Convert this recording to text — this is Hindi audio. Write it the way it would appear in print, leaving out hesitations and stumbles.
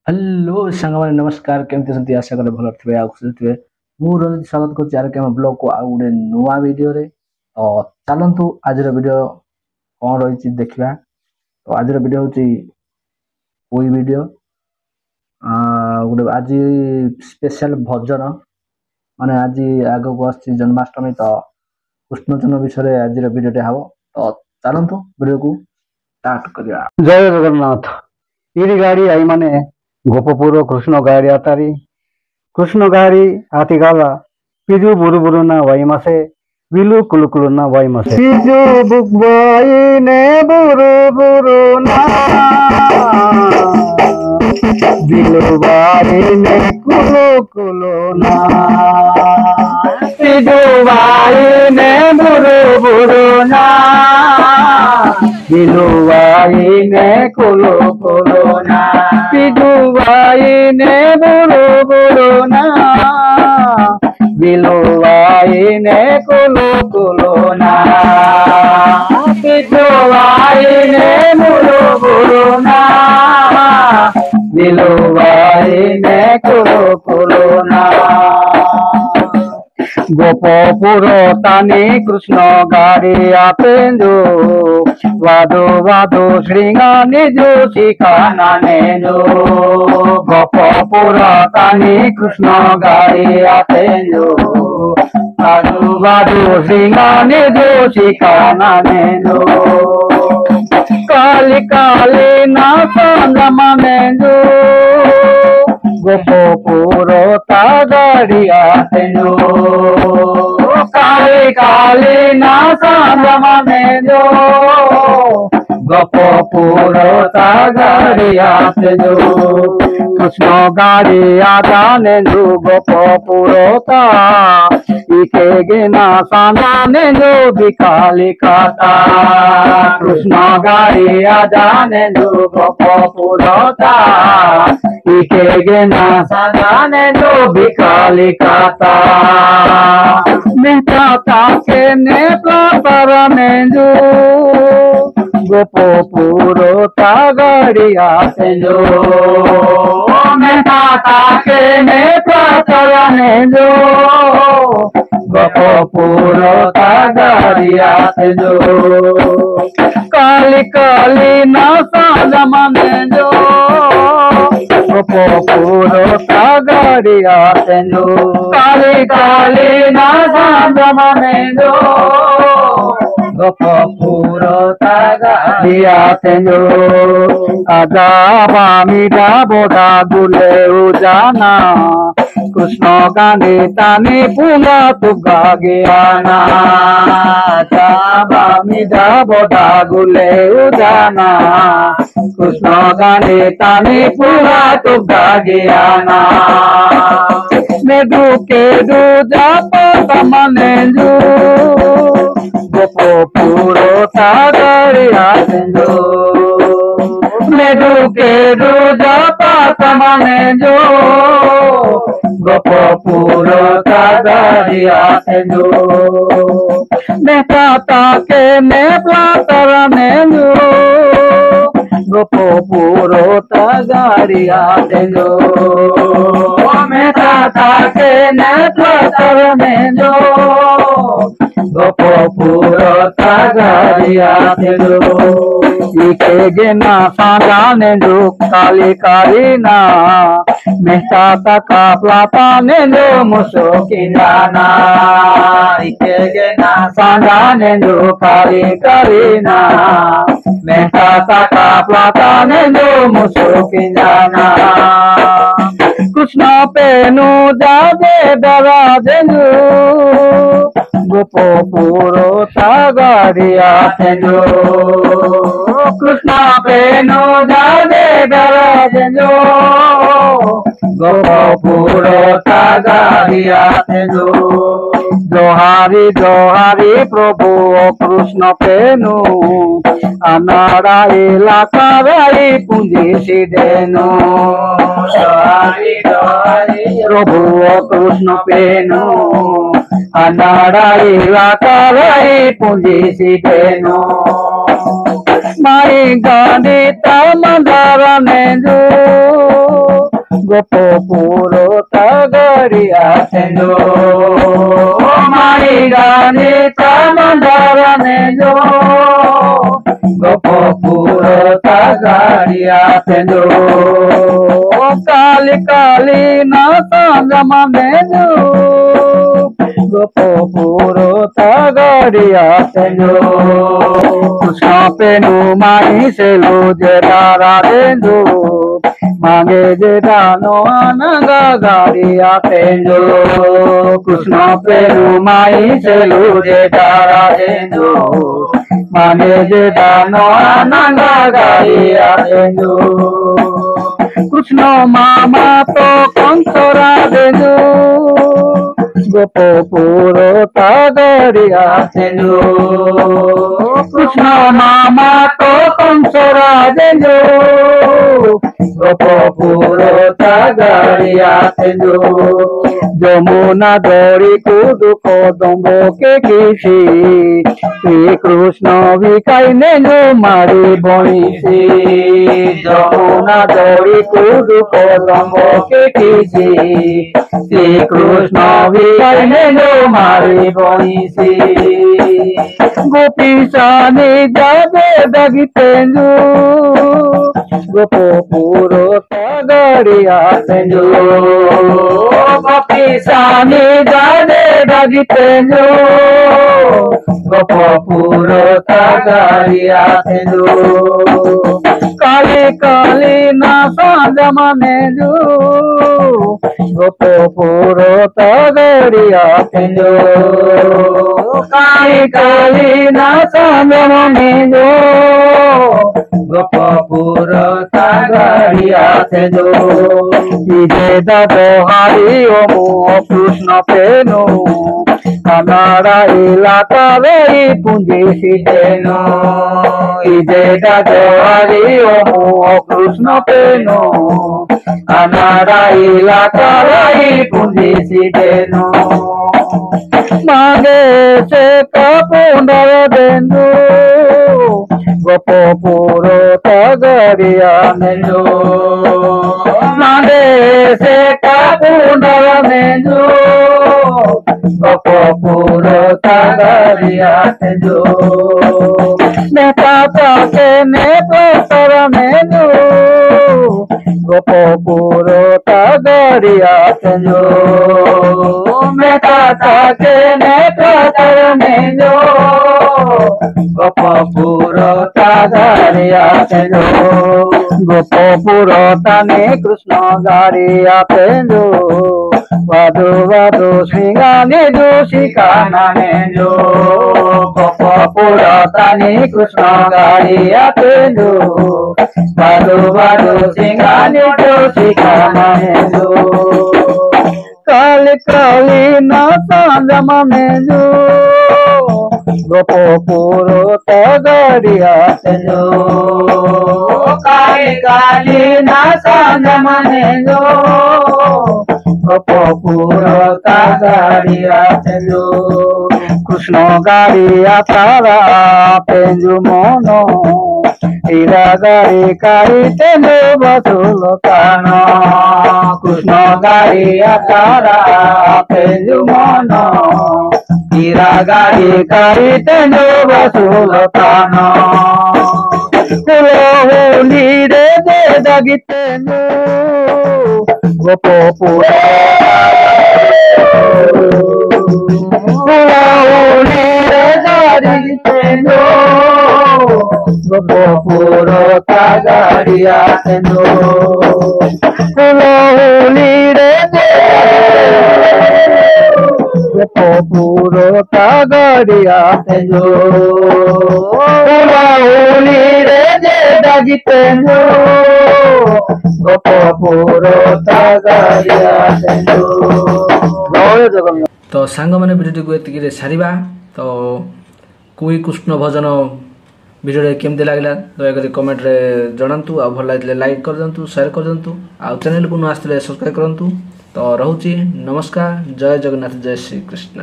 हेलो सांगମାନେ नमस्कार केमती अछंती आशा कले भल थे आ खुशी थे मु रंजित स्वागत करछि आर के हम ब्लॉग को आ गुडे नुवा वीडियो रे तो चलंतु आज वीडियो कोन रहिछि देखिबा तो आज वीडियो होछि कोई वीडियो गुडे आज स्पेशल भजन माने आज आगो को आछि जन्माष्टमी तो कृष्ण जन्म विषय आज वीडियो टे हबो तो चलंतु वीडियो को स्टार्ट करिया। जय जगन्नाथ इरी गाड़ी आई माने गोपपुर कृष्ण गाड़ी आतारी कृष्ण गाड़ी आतिगाला पिजु बुरु बुरु ना वाई मासे विलु कुलु कुलु ना वाई मासे पिजु बुगवाई ने बुरु बुरु ना विलु वाई ने कुलु कुलु ना पिजु वाई ने बुरु बुरु ना विलुवाई ने कुलु कुलु ना पिजुवाई ने बुरु बुरु ना विलुवाई ने कुलु कुलु ना पिजुवाई ने बुरु बुरु ना विलुवाई ने कुलु कुलु ना गोपपुर तानी कृष्ण गाड़ी आपेंजो वादो वादो श्रृंगा निजो शिखाना नेजो गोपपुर तानी कृष्ण गाड़ी आपेंजो वादो वादो श्रृंगा निजो शिखाना नेजो काली काली ना संगमा नेजो गोपपुर ता गाड़ी आपेंजो काली काली ना संगमा नेजो गोपपुर ता गाड़ी आपेंजो कृष्ण गाड़ी आजा नेजो गोपपुर ता इके गेना साना नेजो बिकाली काता कृष्ण गाड़ी आजा नेजो गोपपुर ता इके गेना साना नेजो बिकाली काता मेहता ताके ने पापर नेजो गोपपुर ता गाड़ी आपेंजो मेहता ताके ने पापर नेजो गोपपुर ता गाड़ी आपेंजो काली काली ना साजमा नेजो गोपपुर ता गाड़ी आपेंजो काली काली ना साजमा नेजो गोपपुर ता गाड़ी आपेंजो आजा बामीडा बोधा गुले उजाना कृष्ण गाने ताने पुंगा तुगा गयाना बामीडा बोधा गुले उजाना कृष्ण गाने ताने पुंगा तुगा गयाना मेदु के दु जाप तमने जू गोपपुर ता गाड़ी आपेंजो मेदु के दु जाप तमने जो गोपपुर ता गाड़ी आपेंजो मेहता ताके ने प्लाटर नेजो गोपपुर ता गाड़ी आपेंजो मेहता ताके ने प्लाटर नेजो गोपपुर ता गाड़ी आपेंजो इके गेना सागा नेजो काली काली ना मेहता ताका प्लाता नेजो मुसो की जाना इके गेना सागा नेजो काली काली ना मेहता ताका प्लाता नेजो मुसो की जाना कृष्ण पेनु जादे डरा देजो गोपपुर ता गाड़ी आपेंजो कृष्ण पेनु जादे डरा देजो गोपपुर ता गाड़ी आपेंजो जोहारी जोहारी प्रभु कृष्ण पेनु अनाड़ा इलाका राई पूंजी सिदेनु जोहारी जोहारी प्रभु कृष्ण पेनु अनाड़ा इलाका राई पूंजी सिदेनु माई गाड़ी ता मंदारा नेजो ଗୋପପୁର ତା ଗାଡ଼ିଆ ତେଞ୍ଜୋ ମାଳି ଗାନି ତା ମନ୍ଦାର ନେଞ୍ଜୋ ଗୋପପୁର ତା ଗାଡ଼ିଆ ତେଞ୍ଜୋ କାଲି କାଲି ନା ସଂଗମ ନେଞ୍ଜୋ ଗୋପପୁର ତା ଗାଡ଼ିଆ ତେଞ୍ଜୋ କୃଷ୍ଣ পেনু মাই সেলু যে তারা দেঞ্জো মাগে যে দানো আনাগা গাড়িয়া তেঞ্জো কৃষ্ণ পেনু মাই সেলু যে তারা দেঞ্জো মাগে যে দানো আনাগা গাড়িয়া তেঞ্জো কৃষ্ণ মামা তো কংসরা দেঞ্জো গোপপুর তা গাড়িয়া তেঞ্জো কৃষ্ণ মামা তো কংসরা দেঞ্জো গোপপুর তা গাড়িয়া তেঞ্জো যমুনা দড়ি কুদু কদম্ব কে কিসি শ্রীকৃষ্ণ ভিকাই নেঞ্জো মারি বনিসি যমুনা দড়ি কুদু কদম্ব কে কিসি শ্রীকৃষ্ণ ভিকাই নেঞ্জো মারি বনিসি গোপী সানি যাবে দাগি তেঞ্জো গোপপুর তা গাড়িয়া তেঞ্জো গোপী সানি যাবে দাগি তেঞ্জো গোপপুর তা গাড়িয়া তেঞ্জো কালি কালি না সাজমা নেঞ্জো গোপপুর তা গাড়িয়া তেঞ্জো কালি কালি না সাজমা নেঞ্জো গোপপুর তা গাড়িয়া তেঞ্জো ইজে দাদহারি ও কৃষ্ণ পেনু আমারা এলাকার এই পুঁজি সিটেনো ইজে দাদহারি ও কৃষ্ণ পেনু আমারা এলাকার এই পুঁজি সিটেনো মাগে সে কাপুন্ডর দেঞ্জো গোপপুর তা গাড়িয়া নেঞ্জো মাগে সে কাপুন্ডর নেঞ্জো গোপপুর তা গাড়িয়া তেঞ্জো নেতা তাকে নেপতর নেঞ্জো গোপপুর তা গাড়িয়া তেঞ্জো নেতা তাকে নেপতর নেঞ্জো গোপপুর তা গাড়িয়া তেঞ্জো গোপপুর তানে কৃষ্ণ গাড়িয়া তেঞ্জো বাদু বাদু সিঙ্গানি দোষী কানা নেঞ্জো গোপপুর তানে কৃষ্ণ গাড়িয়া তেঞ্জো বাদু বাদু সিঙ্গানি দোষী কানা নেঞ্জো কালি কালি না সাজমা নেঞ্জো গোপপুর তা গাড়িয়া তেঞ্জো কালি কালি না সাজমা নেঞ্জো গোপপুর তা গাড়িয়া তেঞ্জো কৃষ্ণ গাড়িয়া তারা তেঞ্জো মন হীরা গাড়ি কাড়ি তেঞ্জো বসুল কান কৃষ্ণ গাড়িয়া তারা তেঞ্জো মন হীরা গাড়ি কাড়ি তেঞ্জো বসুল কান হোলি রে দে দাগি তেঞ্জো গোপপুর হোলি রে দাগি তেঞ্জো গোপপুর তা গাড়িয়া তেঞ্জো হোলি রে গোপপুর তা গাড়িয়া তেঞ্জো হোলি রে দাগি তেঞ্জো গোপপুর তা গাড়িয়া তেঞ্জো জয় জগন্নাଥ। ତ ସାଙ୍ଗମାନେ ଭିଡ଼ିଓଟିକୁ ଏତିକିରେ ସାରିବା। ତ କୁଇ କୃଷ୍ଣ ଭଜନ ଭିଡ଼ିଓରେ କେମିତି ଲାଗିଲା ଦୟାକରି କମେଣ୍ଟରେ ଜଣାନ୍ତୁ। ଆଉ ଭଲ ଲାଗିଥିଲେ ଲାଇକ୍ କରିଦିଅନ୍ତୁ, ସେୟାର କରିଦିଅନ୍ତୁ। ଆଉ ଚ୍ୟାନେଲକୁ ନ ଆସିଥିଲେ ସବସ୍କ୍ରାଇବ୍ କରନ୍ତୁ। ତ ରହୁଛି, ନମସ୍କାର, ଜୟ ଜଗନ୍ନାଥ, ଜୟ ଶ୍ରୀକୃଷ୍ଣ।